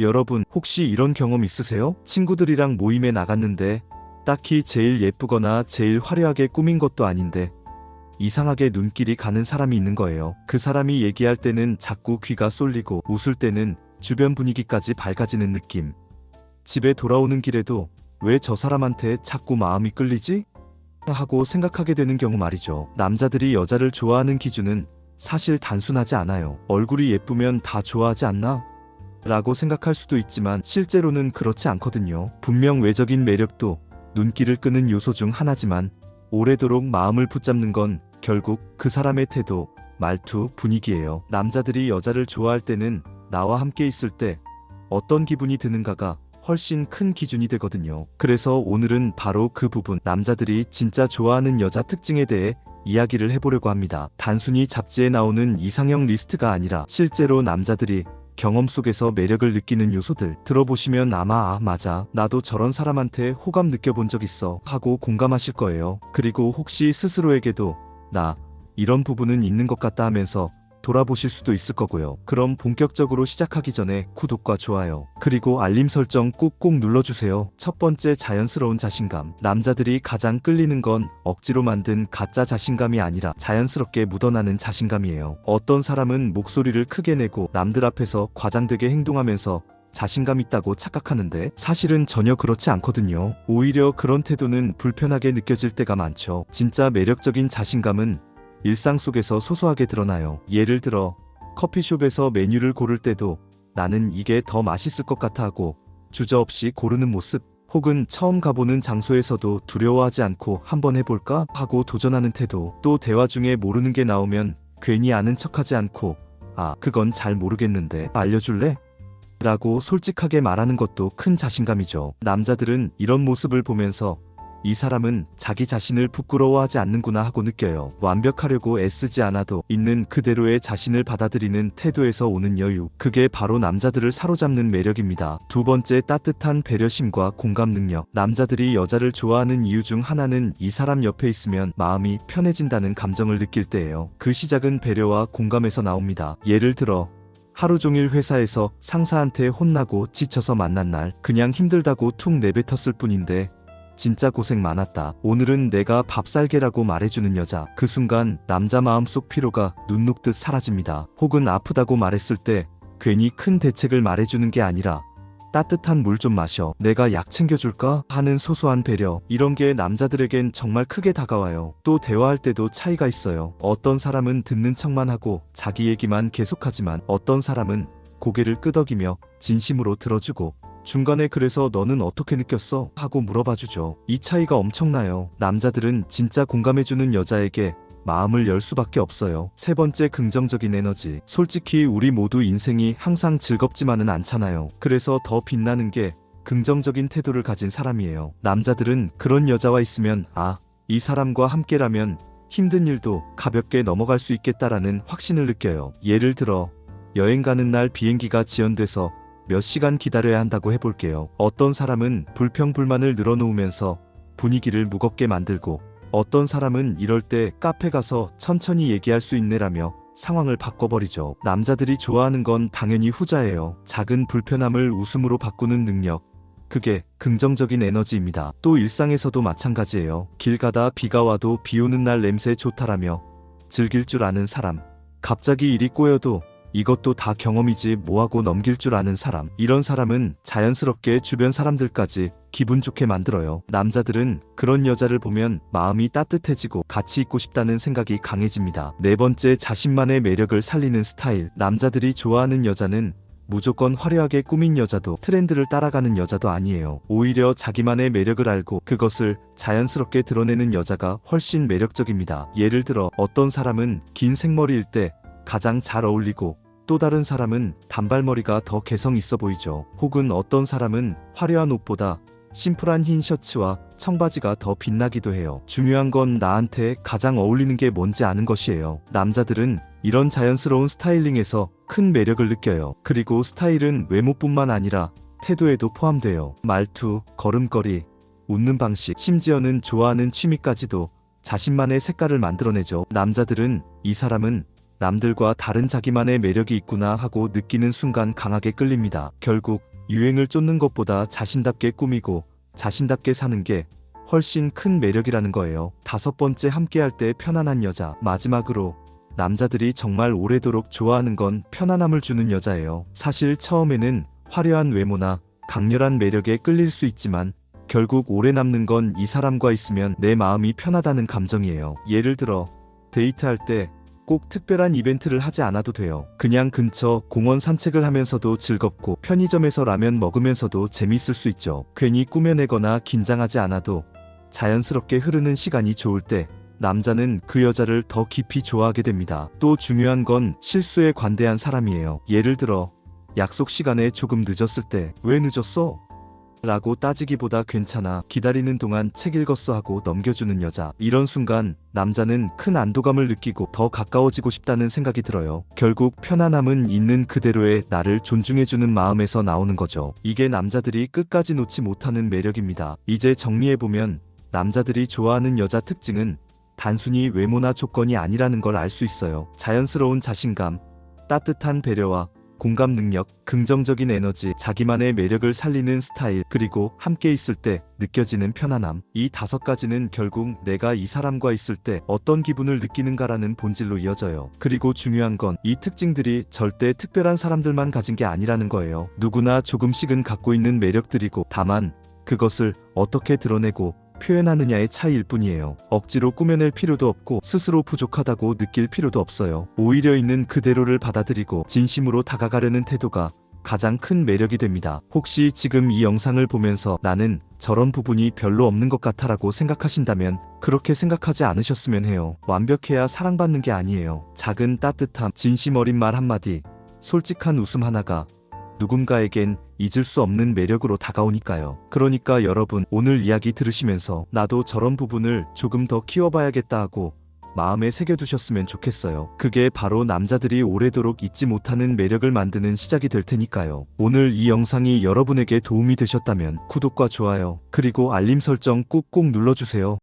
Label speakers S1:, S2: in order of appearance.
S1: 여러분, 혹시 이런 경험 있으세요? 친구들이랑 모임에 나갔는데 딱히 제일 예쁘거나 제일 화려하게 꾸민 것도 아닌데 이상하게 눈길이 가는 사람이 있는 거예요. 그 사람이 얘기할 때는 자꾸 귀가 쏠리고 웃을 때는 주변 분위기까지 밝아지는 느낌. 집에 돌아오는 길에도 왜 저 사람한테 자꾸 마음이 끌리지? 하고 생각하게 되는 경우 말이죠. 남자들이 여자를 좋아하는 기준은 사실 단순하지 않아요. 얼굴이 예쁘면 다 좋아하지 않나? 라고 생각할 수도 있지만 실제로는 그렇지 않거든요. 분명 외적인 매력도 눈길을 끄는 요소 중 하나지만 오래도록 마음을 붙잡는 건 결국 그 사람의 태도, 말투, 분위기예요. 남자들이 여자를 좋아할 때는 나와 함께 있을 때 어떤 기분이 드는가가 훨씬 큰 기준이 되거든요. 그래서 오늘은 바로 그 부분, 남자들이 진짜 좋아하는 여자 특징에 대해 이야기를 해보려고 합니다. 단순히 잡지에 나오는 이상형 리스트가 아니라 실제로 남자들이 경험 속에서 매력을 느끼는 요소들 들어보시면 아마 맞아, 나도 저런 사람한테 호감 느껴본 적 있어 하고 공감하실 거예요. 그리고 혹시 스스로에게도 나 이런 부분은 있는 것 같다 하면서 돌아보실 수도 있을 거고요. 그럼 본격적으로 시작하기 전에 구독과 좋아요 그리고 알림 설정 꾹꾹 눌러주세요. 첫 번째, 자연스러운 자신감. 남자들이 가장 끌리는 건 억지로 만든 가짜 자신감이 아니라 자연스럽게 묻어나는 자신감이에요. 어떤 사람은 목소리를 크게 내고 남들 앞에서 과장되게 행동하면서 자신감 있다고 착각하는데 사실은 전혀 그렇지 않거든요. 오히려 그런 태도는 불편하게 느껴질 때가 많죠. 진짜 매력적인 자신감은 일상 속에서 소소하게 드러나요. 예를 들어 커피숍에서 메뉴를 고를 때도 나는 이게 더 맛있을 것 같아 하고 주저없이 고르는 모습, 혹은 처음 가보는 장소에서도 두려워하지 않고 한번 해볼까 하고 도전하는 태도, 또 대화 중에 모르는 게 나오면 괜히 아는 척하지 않고 그건 잘 모르겠는데 알려줄래? 라고 솔직하게 말하는 것도 큰 자신감이죠. 남자들은 이런 모습을 보면서 이 사람은 자기 자신을 부끄러워하지 않는구나 하고 느껴요. 완벽하려고 애쓰지 않아도 있는 그대로의 자신을 받아들이는 태도에서 오는 여유. 그게 바로 남자들을 사로잡는 매력입니다. 두 번째, 따뜻한 배려심과 공감 능력. 남자들이 여자를 좋아하는 이유 중 하나는 이 사람 옆에 있으면 마음이 편해진다는 감정을 느낄 때예요. 그 시작은 배려와 공감에서 나옵니다. 예를 들어 하루 종일 회사에서 상사한테 혼나고 지쳐서 만난 날, 그냥 힘들다고 툭 내뱉었을 뿐인데 진짜 고생 많았다, 오늘은 내가 밥 살게라고 말해주는 여자. 그 순간 남자 마음속 피로가 눈 녹듯 사라집니다. 혹은 아프다고 말했을 때 괜히 큰 대책을 말해주는 게 아니라 따뜻한 물 좀 마셔, 내가 약 챙겨줄까? 하는 소소한 배려. 이런 게 남자들에겐 정말 크게 다가와요. 또 대화할 때도 차이가 있어요. 어떤 사람은 듣는 척만 하고 자기 얘기만 계속하지만 어떤 사람은 고개를 끄덕이며 진심으로 들어주고 중간에 그래서 너는 어떻게 느꼈어? 하고 물어봐주죠. 이 차이가 엄청나요. 남자들은 진짜 공감해주는 여자에게 마음을 열 수밖에 없어요. 세 번째, 긍정적인 에너지. 솔직히 우리 모두 인생이 항상 즐겁지만은 않잖아요. 그래서 더 빛나는 게 긍정적인 태도를 가진 사람이에요. 남자들은 그런 여자와 있으면 이 사람과 함께라면 힘든 일도 가볍게 넘어갈 수 있겠다라는 확신을 느껴요. 예를 들어 여행 가는 날 비행기가 지연돼서 몇 시간 기다려야 한다고 해볼게요. 어떤 사람은 불평불만을 늘어놓으면서 분위기를 무겁게 만들고 어떤 사람은 이럴 때 카페 가서 천천히 얘기할 수 있네라며 상황을 바꿔버리죠. 남자들이 좋아하는 건 당연히 후자예요. 작은 불편함을 웃음으로 바꾸는 능력. 그게 긍정적인 에너지입니다. 또 일상에서도 마찬가지예요. 길 가다 비가 와도 비 오는 날 냄새 좋다라며 즐길 줄 아는 사람. 갑자기 일이 꼬여도 이것도 다 경험이지 뭐하고 넘길 줄 아는 사람. 이런 사람은 자연스럽게 주변 사람들까지 기분 좋게 만들어요. 남자들은 그런 여자를 보면 마음이 따뜻해지고 같이 있고 싶다는 생각이 강해집니다. 네 번째, 자신만의 매력을 살리는 스타일. 남자들이 좋아하는 여자는 무조건 화려하게 꾸민 여자도 트렌드를 따라가는 여자도 아니에요. 오히려 자기만의 매력을 알고 그것을 자연스럽게 드러내는 여자가 훨씬 매력적입니다. 예를 들어 어떤 사람은 긴 생머리일 때 가장 잘 어울리고 또 다른 사람은 단발머리가 더 개성 있어 보이죠. 혹은 어떤 사람은 화려한 옷보다 심플한 흰 셔츠와 청바지가 더 빛나기도 해요. 중요한 건 나한테 가장 어울리는 게 뭔지 아는 것이에요. 남자들은 이런 자연스러운 스타일링에서 큰 매력을 느껴요. 그리고 스타일은 외모뿐만 아니라 태도에도 포함돼요. 말투, 걸음걸이, 웃는 방식, 심지어는 좋아하는 취미까지도 자신만의 색깔을 만들어내죠. 남자들은 이 사람은 남들과 다른 자기만의 매력이 있구나 하고 느끼는 순간 강하게 끌립니다. 결국 유행을 쫓는 것보다 자신답게 꾸미고 자신답게 사는 게 훨씬 큰 매력이라는 거예요. 5번째, 함께할 때 편안한 여자. 마지막으로 남자들이 정말 오래도록 좋아하는 건 편안함을 주는 여자예요. 사실 처음에는 화려한 외모나 강렬한 매력에 끌릴 수 있지만 결국 오래 남는 건 이 사람과 있으면 내 마음이 편하다는 감정이에요. 예를 들어 데이트할 때 꼭 특별한 이벤트를 하지 않아도 돼요. 그냥 근처 공원 산책을 하면서도 즐겁고 편의점에서 라면 먹으면서도 재밌을 수 있죠. 괜히 꾸며내거나 긴장하지 않아도 자연스럽게 흐르는 시간이 좋을 때 남자는 그 여자를 더 깊이 좋아하게 됩니다. 또 중요한 건 실수에 관대한 사람이에요. 예를 들어 약속 시간에 조금 늦었을 때 왜 늦었어? 라고 따지기보다 괜찮아, 기다리는 동안 책 읽었어 하고 넘겨주는 여자. 이런 순간 남자는 큰 안도감을 느끼고 더 가까워지고 싶다는 생각이 들어요. 결국 편안함은 있는 그대로의 나를 존중해주는 마음에서 나오는 거죠. 이게 남자들이 끝까지 놓지 못하는 매력입니다. 이제 정리해보면 남자들이 좋아하는 여자 특징은 단순히 외모나 조건이 아니라는 걸 알 수 있어요. 자연스러운 자신감, 따뜻한 배려와 공감 능력, 긍정적인 에너지, 자기만의 매력을 살리는 스타일, 그리고 함께 있을 때 느껴지는 편안함. 이 5가지는 결국 내가 이 사람과 있을 때 어떤 기분을 느끼는가라는 본질로 이어져요. 그리고 중요한 건 이 특징들이 절대 특별한 사람들만 가진 게 아니라는 거예요. 누구나 조금씩은 갖고 있는 매력들이고, 다만 그것을 어떻게 드러내고 표현하느냐의 차이일 뿐이에요. 억지로 꾸며낼 필요도 없고 스스로 부족하다고 느낄 필요도 없어요. 오히려 있는 그대로를 받아들이고 진심으로 다가가려는 태도가 가장 큰 매력이 됩니다. 혹시 지금 이 영상을 보면서 나는 저런 부분이 별로 없는 것 같아라고 생각하신다면 그렇게 생각하지 않으셨으면 해요. 완벽해야 사랑받는 게 아니에요. 작은 따뜻함, 진심 어린 말 한마디, 솔직한 웃음 하나가 누군가에겐 잊을 수 없는 매력으로 다가오니까요. 그러니까 여러분, 오늘 이야기 들으시면서 나도 저런 부분을 조금 더 키워봐야겠다 하고 마음에 새겨두셨으면 좋겠어요. 그게 바로 남자들이 오래도록 잊지 못하는 매력을 만드는 시작이 될 테니까요. 오늘 이 영상이 여러분에게 도움이 되셨다면 구독과 좋아요, 그리고 알림 설정 꾹꾹 눌러주세요.